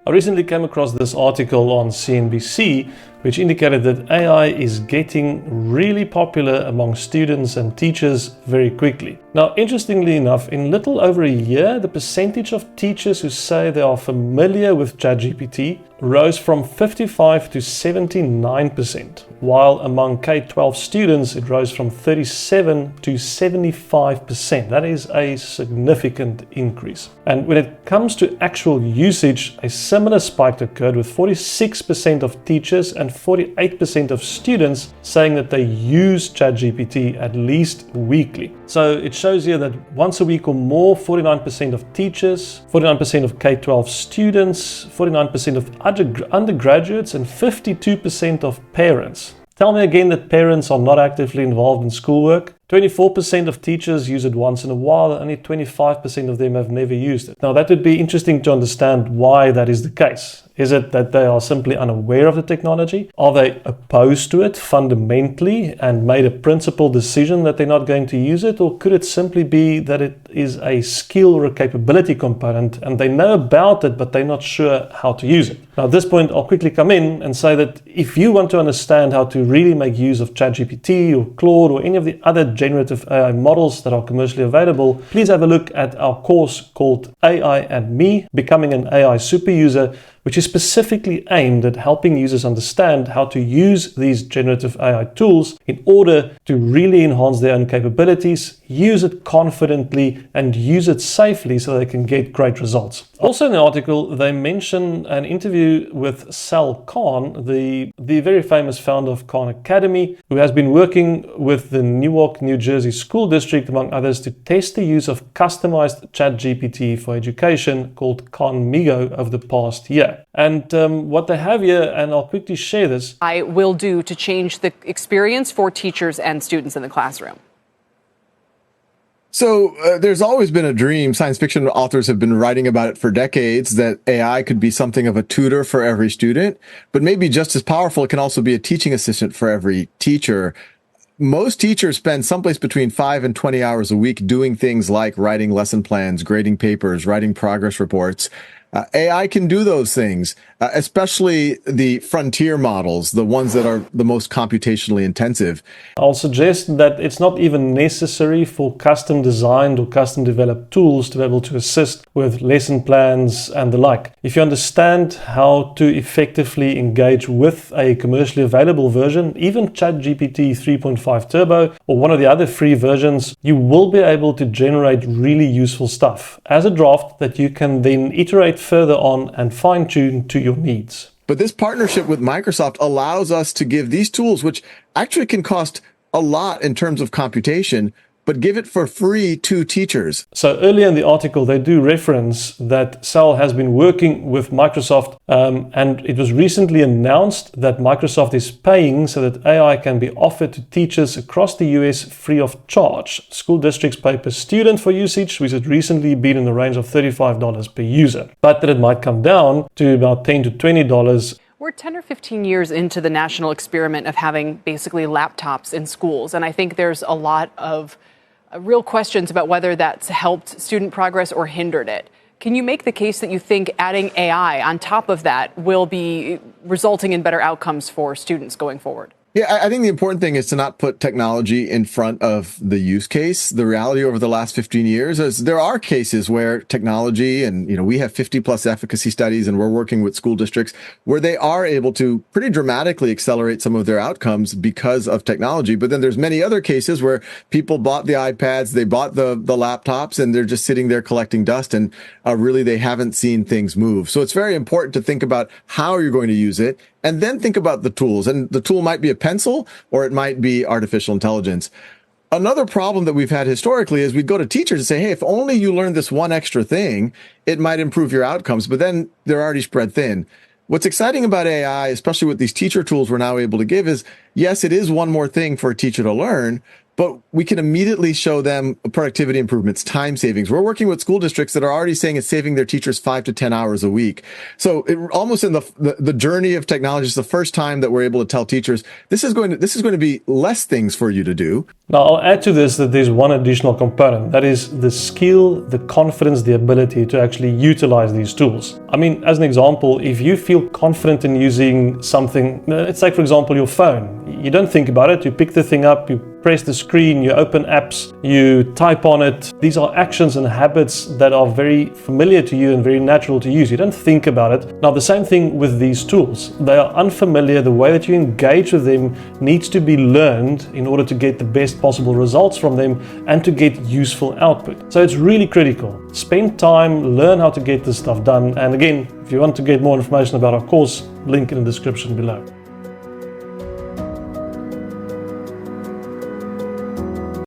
I recently came across this article on CNBC which indicated that AI is getting really popular among students and teachers very quickly. Now, interestingly enough, in little over a year, the percentage of teachers who say they are familiar with Chat-GPT rose from 55 to 79%, while among K-12 students, it rose from 37 to 75%. That is a significant increase. And when it comes to actual usage, a similar spike occurred with 46% of teachers and 48% of students saying that they use Chat-GPT at least weekly. So it shows here that once a week or more, 49% of teachers, 49% of K-12 students, 49% of undergraduates, and 52% of parents. Tell me again that parents are not actively involved in schoolwork. 24% of teachers use it once in a while, and only 25% of them have never used it. Now, that would be interesting to understand why that is the case. Is it that they are simply unaware of the technology? Are they opposed to it fundamentally and made a principled decision that they're not going to use it? Or could it simply be that it is a skill or a capability component and they know about it, but they're not sure how to use it? Now, at this point, I'll quickly come in and say that if you want to understand how to really make use of ChatGPT or Claude or any of the other generative AI models that are commercially available, please have a look at our course called AI and Me, Becoming an AI Super User, which is specifically aimed at helping users understand how to use these generative AI tools in order to really enhance their own capabilities, use it confidently, and use it safely so they can get great results. Also in the article, they mention an interview with Sal Kahn, the very famous founder of Khan Academy, who has been working with the Newark, New Jersey School District, among others, to test the use of customized ChatGPT for education called Khanmigo over the past year. And what they have here, and I'll quickly share this. I will do to change the experience for teachers and students in the classroom. So there's always been a dream. Science fiction authors have been writing about it for decades, that AI could be something of a tutor for every student, but maybe just as powerful, it can also be a teaching assistant for every teacher. Most teachers spend someplace between 5 and 20 hours a week doing things like writing lesson plans, grading papers, writing progress reports. AI can do those things, especially the frontier models, the ones that are the most computationally intensive. I'll suggest that it's not even necessary for custom designed or custom developed tools to be able to assist with lesson plans and the like. If you understand how to effectively engage with a commercially available version, even ChatGPT 3.5 Turbo or one of the other free versions, you will be able to generate really useful stuff as a draft that you can then iterate further on and fine-tune to your needs. But this partnership with Microsoft allows us to give these tools, which actually can cost a lot in terms of computation, but give it for free to teachers. So earlier in the article, they do reference that Sal has been working with Microsoft, and it was recently announced that Microsoft is paying so that AI can be offered to teachers across the US free of charge. School districts pay per student for usage, which had recently been in the range of $35 per user, but that it might come down to about $10 to $20. We're 10 or 15 years into the national experiment of having basically laptops in schools, and I think there's a lot of real questions about whether that's helped student progress or hindered it. Can you make the case that you think adding AI on top of that will be resulting in better outcomes for students going forward? Yeah, I think the important thing is to not put technology in front of the use case. The reality over the last 15 years is there are cases where technology, and we have 50 plus efficacy studies, and we're working with school districts where they are able to pretty dramatically accelerate some of their outcomes because of technology. But then there's many other cases where people bought the iPads, they bought the laptops, and they're just sitting there collecting dust, and really they haven't seen things move. So it's very important to think about how you're going to use it, and then think about the tools. And the tool might be a pencil, or it might be artificial intelligence. Another problem that we've had historically is we'd go to teachers and say, hey, if only you learned this one extra thing, it might improve your outcomes. But then they're already spread thin. What's exciting about AI, especially with these teacher tools we're now able to give, is yes, it is one more thing for a teacher to learn, but we can immediately show them productivity improvements, time savings. We're working with school districts that are already saying it's saving their teachers 5 to 10 hours a week. So almost in the journey of technology, it's the first time that we're able to tell teachers, this is going to be less things for you to do. Now, I'll add to this that there's one additional component. That is the skill, the confidence, the ability to actually utilize these tools. I mean, as an example, if you feel confident in using something, let's take, for example, your phone. You don't think about it. You pick the thing up, you press the screen, you open apps, you type on it. These are actions and habits that are very familiar to you and very natural to use. You don't think about it. Now, the same thing with these tools. They are unfamiliar. The way that you engage with them needs to be learned in order to get the best possible results from them and to get useful output. So it's really critical. Spend time, learn how to get this stuff done. And again, if you want to get more information about our course, link in the description below.